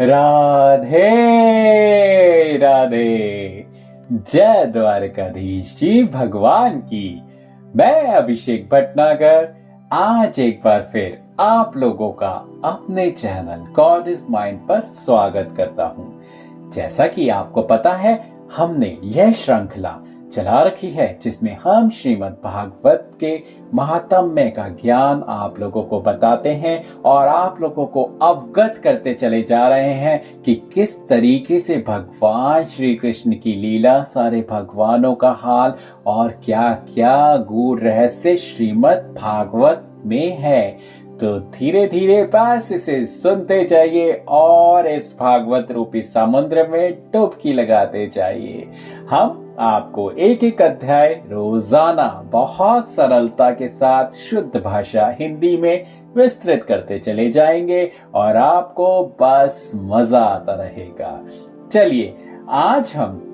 राधे राधे। जय द्वारकाधीश जी भगवान की। मैं अभिषेक भटनागर आज एक बार फिर आप लोगों का अपने चैनल गॉड इज माइंड पर स्वागत करता हूं। जैसा कि आपको पता है, हमने यह श्रृंखला चला रखी है जिसमें हम श्रीमद् भागवत के महात्म्य का ज्ञान आप लोगों को बताते हैं और आप लोगों को अवगत करते चले जा रहे हैं कि किस तरीके से भगवान श्री कृष्ण की लीला, सारे भगवानों का हाल और क्या क्या गूढ़ रहस्य श्रीमद् भागवत में है। तो धीरे धीरे बस इसे सुनते जाइए और इस भागवत रूपी समुद्र में डुबकी लगाते जाइए। हम आपको एक एक अध्याय रोजाना बहुत सरलता के साथ शुद्ध भाषा हिंदी में विस्तृत करते चले जाएंगे और आपको बस मजा आता रहेगा। चलिए, आज हम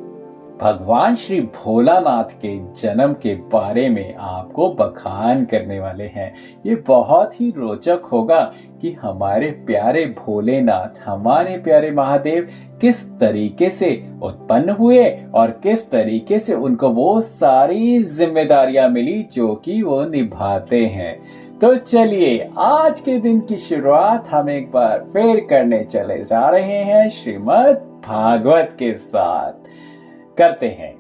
भगवान श्री भोलानाथ के जन्म के बारे में आपको बखान करने वाले हैं। ये बहुत ही रोचक होगा कि हमारे प्यारे भोलेनाथ, हमारे प्यारे महादेव किस तरीके से उत्पन्न हुए और किस तरीके से उनको वो सारी जिम्मेदारियां मिली जो कि वो निभाते हैं। तो चलिए, आज के दिन की शुरुआत हम एक बार फिर करने चले जा रहे हैं श्रीमद् भागवत के साथ। करते हैं।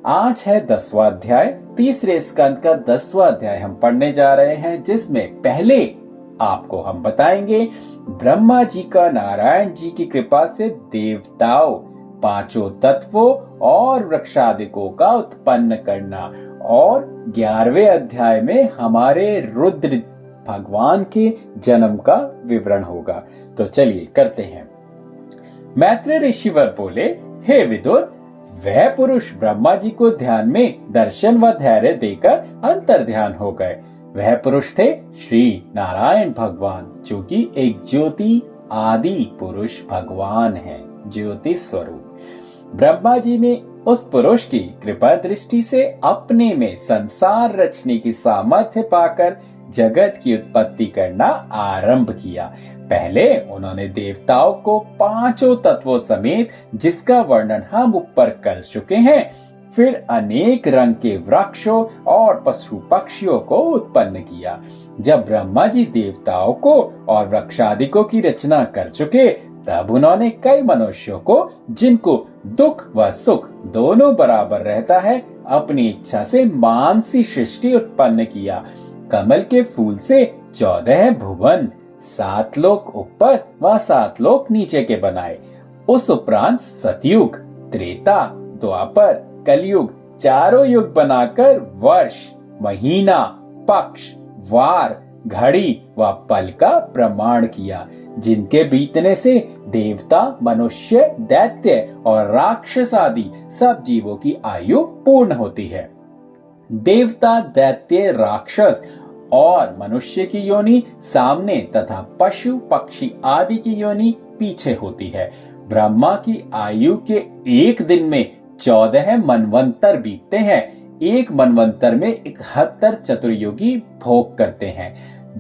आज है 10वां अध्याय, तीसरे स्कंद का 10वां अध्याय हम पढ़ने जा रहे हैं, जिसमें पहले आपको हम बताएंगे ब्रह्मा जी का नारायण जी की कृपा से देवताओं, पांचों तत्वों और वृक्षादिकों का उत्पन्न करना, और 11वें अध्याय में हमारे रुद्र भगवान के जन्म का विवरण होगा। तो चलिए करते हैं। मैत्री ऋषिवर बोले, हे विदुर, वह पुरुष ब्रह्मा जी को ध्यान में दर्शन व धैर्य देकर अंतर ध्यान हो गए। वह पुरुष थे श्री नारायण भगवान, जो कि एक ज्योति आदि पुरुष भगवान हैं, ज्योति स्वरूप। ब्रह्मा जी ने उस पुरुष की कृपा दृष्टि से अपने में संसार रचने की सामर्थ्य पाकर जगत की उत्पत्ति करना आरंभ किया। पहले उन्होंने देवताओं को पांचों तत्वों समेत, जिसका वर्णन हम ऊपर कर चुके हैं, फिर अनेक रंग के वृक्षों और पशु पक्षियों को उत्पन्न किया। जब ब्रह्मा जी देवताओं को और वृक्षादिकों की रचना कर चुके, तब उन्होंने कई मनुष्यों को, जिनको दुख व सुख दोनों बराबर रहता है, अपनी इच्छा से मानसी सृष्टि उत्पन्न किया। कमल के फूल से 14 भुवन, 7 लोक ऊपर व 7 लोक नीचे के बनाए। उस उपरांत सतयुग, त्रेता, द्वापर, कलयुग, चारों युग बनाकर वर्ष, महीना, पक्ष, वार, घड़ी व पल का प्रमाण किया, जिनके बीतने से देवता, मनुष्य, दैत्य और राक्षस आदि सब जीवों की आयु पूर्ण होती है। देवता, दैत्य, राक्षस और मनुष्य की योनि सामने तथा पशु पक्षी आदि की योनि पीछे होती है। ब्रह्मा की आयु के एक दिन में 14 मनवंतर बीतते हैं। एक मनवंतर में 71 चतुर्युगी भोग करते हैं,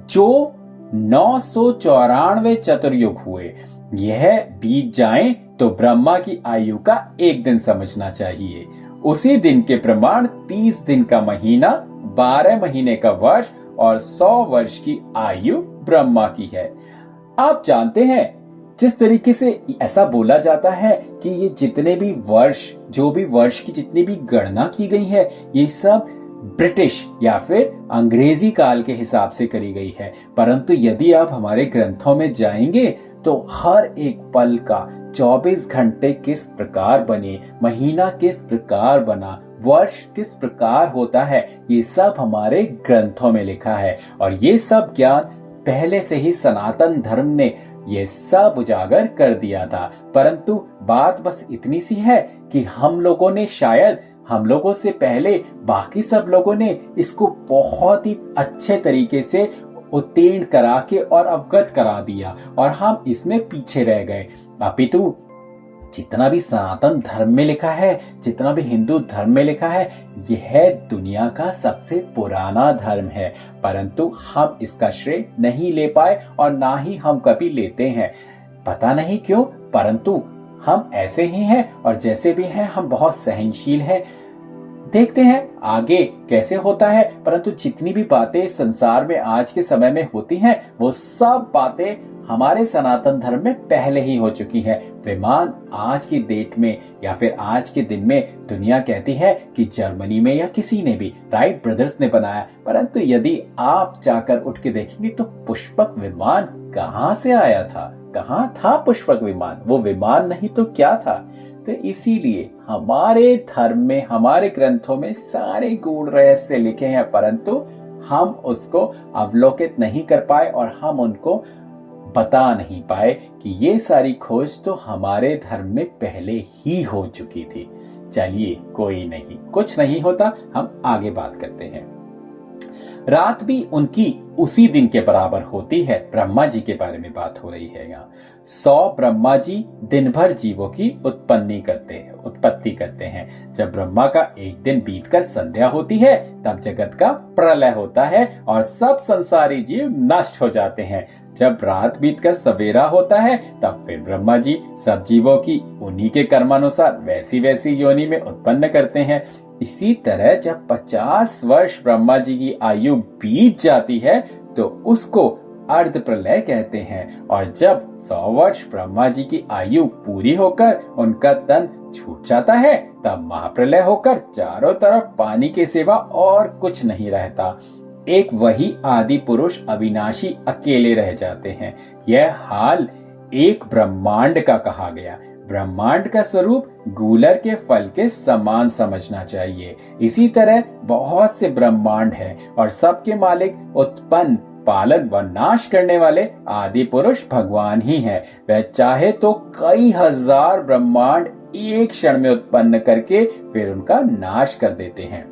जो 994 चतुर्युग हुए। यह बीत जाएं तो ब्रह्मा की आयु का एक दिन समझना चाहिए। उसी दिन के प्रमाण 30 दिन का महीना, 12 महीने का वर्ष और 100 वर्ष की आयु ब्रह्मा की है। आप जानते हैं, जिस तरीके से ऐसा बोला जाता है कि ये जितने भी वर्ष, जो भी वर्ष की जितनी भी गणना की गई है, ये सब ब्रिटिश या फिर अंग्रेजी काल के हिसाब से करी गई है। परंतु यदि आप हमारे ग्रंथों में जाएंगे तो हर एक पल का 24 घंटे किस प्रकार बने, महीना किस प्रकार बना, वर्ष किस प्रकार होता है, ये सब हमारे ग्रंथों में लिखा है। और ये सब ज्ञान पहले से ही सनातन धर्म ने ये सब उजागर कर दिया था। परंतु बात बस इतनी सी है कि हम लोगों ने, शायद हम लोगों से पहले बाकी सब लोगों ने इसको बहुत ही अच्छे तरीके से उत्तीर्ण करा के और अवगत करा दिया और हम इसमें पीछे रह गए। अपितु जितना भी सनातन धर्म में लिखा है, जितना भी हिंदू धर्म में लिखा है, यह दुनिया का सबसे पुराना धर्म है। परंतु हम इसका श्रेय नहीं ले पाए और ना ही हम कभी लेते हैं। पता नहीं क्यों, परंतु हम ऐसे ही हैं और जैसे भी हैं हम बहुत सहनशील हैं। देखते हैं आगे कैसे होता है, परंतु जितनी भी बातें संसार में आज के समय में होती हैं वो सब बातें हमारे सनातन धर्म में पहले ही हो चुकी है। विमान आज की डेट में या फिर आज के दिन में दुनिया कहती है कि जर्मनी में या किसी ने भी राइट ब्रदर्स ने बनाया, परंतु यदि आप जाकर उठ के देखेंगे तो पुष्पक विमान कहाँ से आया था, कहाँ था पुष्पक विमान? वो विमान नहीं तो क्या था? तो इसीलिए हमारे धर्म में, हमारे ग्रंथों में सारे गूढ़ रहस्य लिखे हैं, परंतु हम उसको अवलोकित नहीं कर पाए और हम उनको बता नहीं पाए कि ये सारी खोज तो हमारे धर्म में पहले ही हो चुकी थी। चलिए कोई नहीं, कुछ नहीं होता, हम आगे बात करते हैं। रात भी उनकी उसी दिन के बराबर होती है। ब्रह्मा जी के बारे में बात हो रही है यहाँ। 100 ब्रह्मा जी दिन भर जीवों की उत्पत्ति करते हैं। जब ब्रह्मा का एक दिन बीतकर संध्या होती है तब जगत का प्रलय होता है और सब संसारी जीव नष्ट हो जाते हैं। जब रात बीतकर सवेरा होता है तब फिर ब्रह्मा जी सब जीवों की उन्हीं के कर्मानुसार वैसी वैसी योनि में उत्पन्न करते हैं। इसी तरह जब 50 वर्ष ब्रह्मा जी की आयु बीत जाती है तो उसको अर्ध प्रलय कहते हैं, और जब 100 वर्ष ब्रह्मा जी की आयु पूरी होकर उनका तन छूट जाता है तब महाप्रलय होकर चारों तरफ पानी के सिवा और कुछ नहीं रहता। एक वही आदि पुरुष अविनाशी अकेले रह जाते हैं। यह हाल एक ब्रह्मांड का कहा गया। ब्रह्मांड का स्वरूप गूलर के फल के समान समझना चाहिए। इसी तरह बहुत से ब्रह्मांड हैं और सबके मालिक, उत्पन्न, पालन व नाश करने वाले आदि पुरुष भगवान ही हैं। वह चाहे तो कई हजार ब्रह्मांड एक क्षण में उत्पन्न करके फिर उनका नाश कर देते हैं।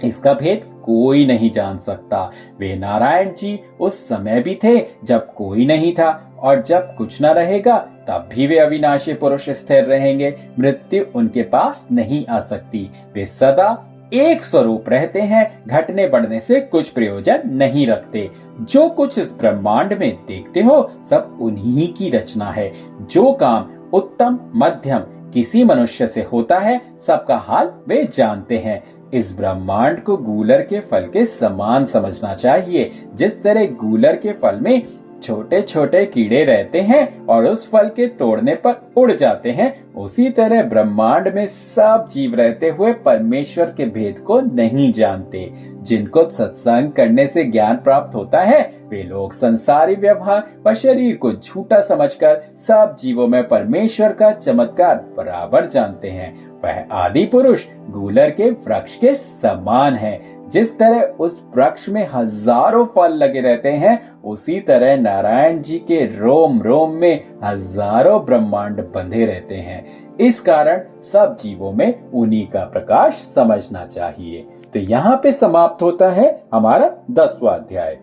इसका भेद कोई नहीं जान सकता। वे नारायण जी उस समय भी थे जब कोई नहीं था, और जब कुछ न रहेगा तब भी वे अविनाशी पुरुष स्थिर रहेंगे। मृत्यु उनके पास नहीं आ सकती। वे सदा एक स्वरूप रहते हैं, घटने बढ़ने से कुछ प्रयोजन नहीं रखते। जो कुछ इस ब्रह्मांड में देखते हो सब उन्हीं की रचना है। जो काम उत्तम मध्यम किसी मनुष्य से होता है सबका हाल वे जानते हैं। इस ब्रह्मांड को गूलर के फल के समान समझना चाहिए। जिस तरह गूलर के फल में छोटे छोटे कीड़े रहते हैं और उस फल के तोड़ने पर उड़ जाते हैं, उसी तरह ब्रह्मांड में सब जीव रहते हुए परमेश्वर के भेद को नहीं जानते। जिनको सत्संग करने से ज्ञान प्राप्त होता है वे लोग संसारी व्यवहार व शरीर को झूठा समझकर सब जीवों में परमेश्वर का चमत्कार बराबर जानते हैं। वह आदि पुरुष गूलर के वृक्ष के समान है। जिस तरह उस वृक्ष में हजारों फल लगे रहते हैं, उसी तरह नारायण जी के रोम रोम में हजारों ब्रह्मांड बंधे रहते हैं। इस कारण सब जीवों में उन्हीं का प्रकाश समझना चाहिए। तो यहाँ पे समाप्त होता है हमारा 10वां अध्याय।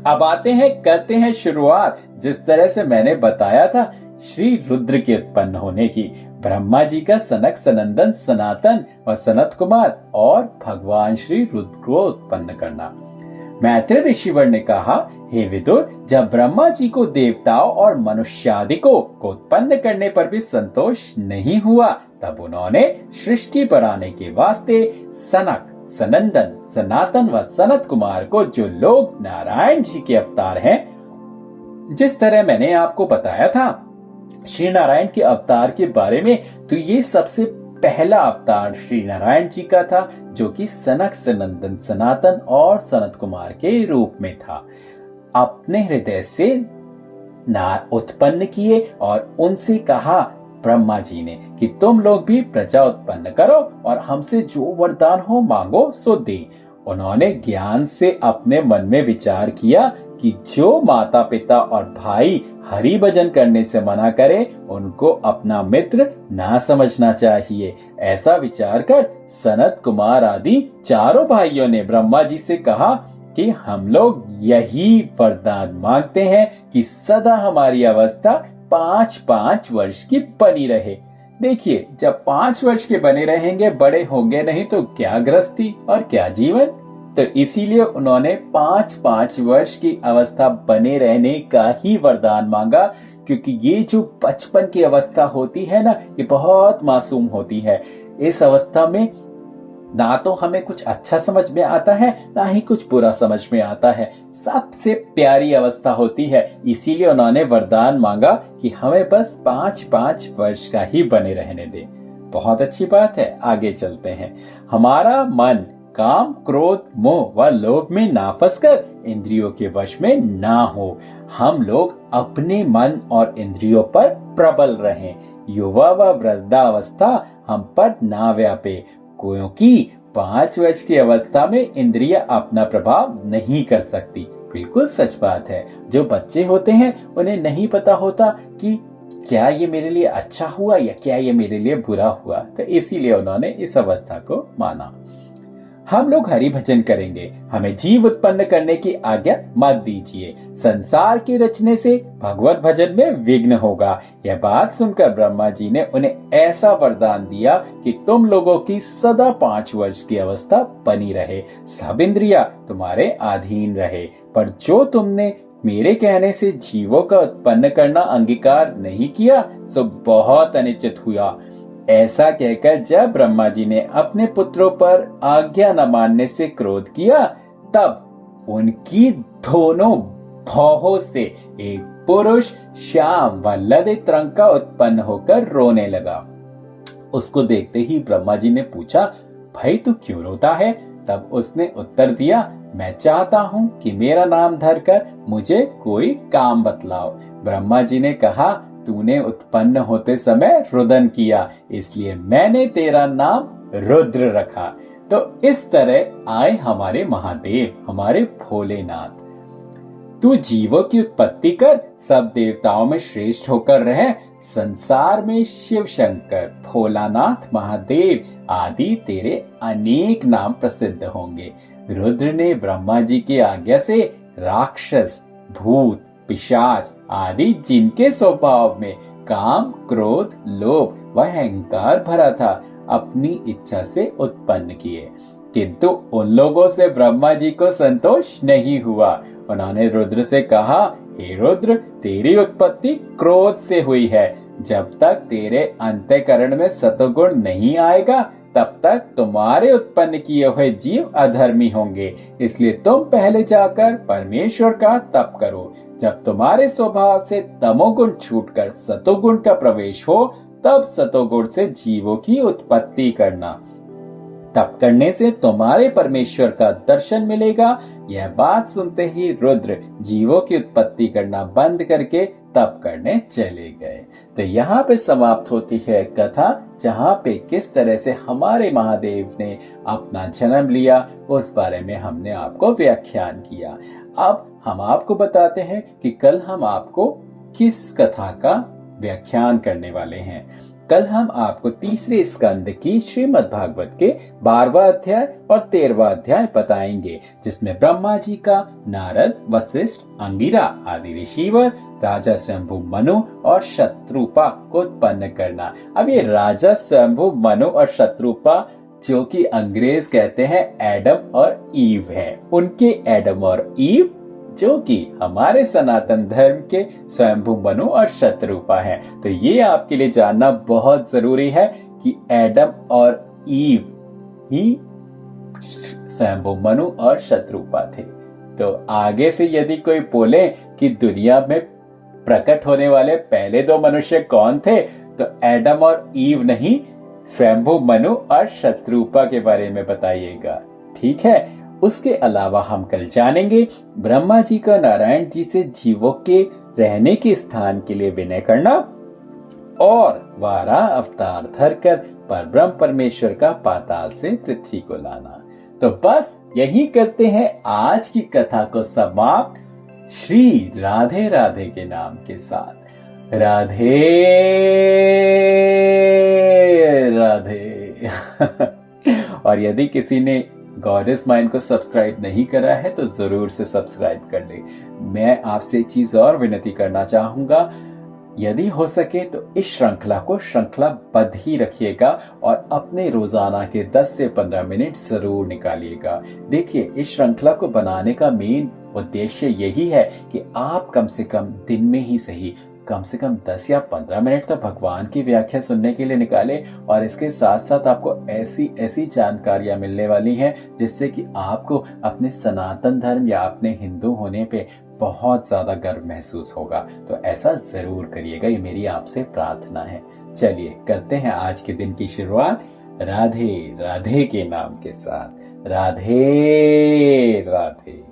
अब आते हैं, करते हैं शुरुआत जिस तरह से मैंने बताया था श्री रुद्र के उत्पन्न होने की। ब्रह्मा जी का सनक, सनंदन, सनातन और सनत कुमार और भगवान श्री रुद्र को उत्पन्न करना। मैत्रेय ऋषिवर ने कहा, हे विदुर, जब ब्रह्मा जी को देवताओं और मनुष्यादिकों को उत्पन्न करने पर भी संतोष नहीं हुआ तब उन्होंने सृष्टि बनाने के वास्ते सनक, सनंदन, सनातन व सनत कुमार को, जो लोग नारायण जी के अवतार हैं, जिस तरह मैंने आपको बताया था श्री नारायण के अवतार के बारे में, तो ये सबसे पहला अवतार श्री नारायण जी का था, जो कि सनक, सनंदन, सनातन और सनत कुमार के रूप में था। अपने हृदय से उत्पन्न किए और उनसे कहा ब्रह्मा जी ने कि तुम लोग भी प्रजा उत्पन्न करो और हमसे जो वरदान हो मांगो सो दे। उन्होंने ज्ञान से अपने मन में विचार किया कि जो माता पिता और भाई हरि भजन करने से मना करे उनको अपना मित्र ना समझना चाहिए। ऐसा विचार कर सनत कुमार आदि चारों भाइयों ने ब्रह्मा जी से कहा कि हम लोग यही वरदान मांगते हैं कि सदा हमारी अवस्था 5-5 वर्ष की बनी रहे। देखिए, जब 5 वर्ष के बने रहेंगे, बड़े होंगे नहीं तो क्या गृहस्थी और क्या जीवन। तो इसीलिए उन्होंने 5-5 वर्ष की अवस्था बने रहने का ही वरदान मांगा, क्योंकि ये जो बचपन की अवस्था होती है ना, ये बहुत मासूम होती है। इस अवस्था में ना तो हमें कुछ अच्छा समझ में आता है, ना ही कुछ बुरा समझ में आता है। सबसे प्यारी अवस्था होती है। इसीलिए उन्होंने वरदान मांगा कि हमें बस 5-5 वर्ष का ही बने रहने दे। बहुत अच्छी बात है, आगे चलते हैं। हमारा मन काम, क्रोध, मोह व लोभ में ना फंसकर इंद्रियों के वश में ना हो। हम लोग अपने मन और इंद्रियों पर प्रबल रहें। युवा व वृद्धावस्था हम पर ना व्यापे, क्योंकि 5 वर्ष की अवस्था में इंद्रियां अपना प्रभाव नहीं कर सकती। बिल्कुल सच बात है। जो बच्चे होते हैं उन्हें नहीं पता होता कि क्या ये मेरे लिए अच्छा हुआ या क्या ये मेरे लिए बुरा हुआ, तो इसीलिए उन्होंने इस अवस्था को माना। हम लोग हरि भजन करेंगे, हमें जीव उत्पन्न करने की आज्ञा मत दीजिए। संसार के रचने से भगवत भजन में विघ्न होगा। यह बात सुनकर ब्रह्मा जी ने उन्हें ऐसा वरदान दिया कि तुम लोगों की सदा 5 वर्ष की अवस्था बनी रहे, सब इंद्रियां तुम्हारे अधीन रहे। पर जो तुमने मेरे कहने से जीवों का उत्पन्न करना अंगीकार नहीं किया, सो बहुत अनिश्चित हुआ। ऐसा कहकर जब ब्रह्मा जी ने अपने पुत्रों पर आज्ञा न मानने से क्रोध किया, तब उनकी दोनों भौहों से एक पुरुष श्याम व ललित रंग का उत्पन्न होकर रोने लगा। उसको देखते ही ब्रह्मा जी ने पूछा, भाई तू क्यों रोता है? तब उसने उत्तर दिया, मैं चाहता हूँ कि मेरा नाम धरकर मुझे कोई काम बतलाओ। ब्रह्मा जी ने कहा, तूने उत्पन्न होते समय रुदन किया, इसलिए मैंने तेरा नाम रुद्र रखा। तो इस तरह आए हमारे महादेव, हमारे भोलेनाथ। तू जीवों की उत्पत्ति कर, सब देवताओं में श्रेष्ठ होकर रहे। संसार में शिव शंकर, भोलानाथ, महादेव आदि तेरे अनेक नाम प्रसिद्ध होंगे। रुद्र ने ब्रह्मा जी की आज्ञा से राक्षस, भूत, पिशाच आदि जिनके स्वभाव में काम, क्रोध, लोभ व अहंकार भरा था, अपनी इच्छा से उत्पन्न किए। किंतु उन लोगों से ब्रह्मा जी को संतोष नहीं हुआ। उन्होंने रुद्र से कहा, हे रुद्र, तेरी उत्पत्ति क्रोध से हुई है। जब तक तेरे अंतःकरण में सतोगुण नहीं आएगा, तब तक तुम्हारे उत्पन्न किए हुए जीव अधर्मी होंगे। इसलिए तुम पहले जाकर परमेश्वर का तप करो। जब तुम्हारे स्वभाव से तमोगुण छूटकर सतोगुण का प्रवेश हो, तब सतोगुण से जीवों की उत्पत्ति करना। तप करने से तुम्हारे परमेश्वर का दर्शन मिलेगा। यह बात सुनते ही रुद्र जीवों की उत्पत्ति करना बंद करके तप करने चले गए। तो यहाँ पे समाप्त होती है कथा, जहाँ पे किस तरह से हमारे महादेव ने अपना जन्म लिया, उस बारे में हमने आपको व्याख्यान किया। अब हम आपको बताते हैं कि कल हम आपको किस कथा का व्याख्यान करने वाले हैं। कल हम आपको तीसरे स्कंद की श्रीमद् भागवत के 12वां अध्याय और 13वां अध्याय बताएंगे, जिसमें ब्रह्मा जी का नारद, वशिष्ठ, अंगिरा आदि ऋषिवर, राजा स्वयंभु मनु और शत्रुपा को उत्पन्न करना। अब ये राजा स्वयंभु मनु और शत्रुपा, जो कि अंग्रेज कहते हैं एडम और ईव है, उनके एडम और ईव जो कि हमारे सनातन धर्म के स्वयंभु मनु और शत्रुपा हैं। तो ये आपके लिए जानना बहुत जरूरी है कि एडम और ईव ही स्वयंभु मनु और शत्रुपा थे। तो आगे से यदि कोई बोले कि दुनिया में प्रकट होने वाले पहले 2 मनुष्य कौन थे, तो एडम और ईव नहीं, स्वयंभु मनु और शत्रुपा के बारे में बताइएगा। ठीक है। उसके अलावा हम कल जानेंगे ब्रह्मा जी का नारायण जी से जीवों के रहने के स्थान के लिए विनय करना और वाराह अवतार धरकर परब्रह्म परमेश्वर का पाताल से पृथ्वी को लाना। तो बस यही करते हैं आज की कथा को समाप्त श्री राधे राधे के नाम के साथ। राधे राधे। और यदि किसी ने गॉडेस माइंड को सब्सक्राइब नहीं करा है तो जरूर से सब्सक्राइब कर ले। मैं आपसे एक चीज और विनती करना चाहूंगा, यदि हो सके तो इस श्रृंखला को श्रृंखलाबद्ध ही रखिएगा और अपने रोजाना के 10 से 15 मिनट जरूर निकालिएगा। देखिए, इस श्रृंखला को बनाने का मेन उद्देश्य यही है कि आप कम से कम दिन में ही सही कम से कम 10 या 15 मिनट तो भगवान की व्याख्या सुनने के लिए निकालें। और इसके साथ साथ आपको ऐसी ऐसी जानकारियां मिलने वाली हैं जिससे कि आपको अपने सनातन धर्म या अपने हिंदू होने पे बहुत ज्यादा गर्व महसूस होगा। तो ऐसा जरूर करिएगा, ये मेरी आपसे प्रार्थना है। चलिए करते हैं आज के दिन की शुरुआत राधे राधे के नाम के साथ। राधे राधे।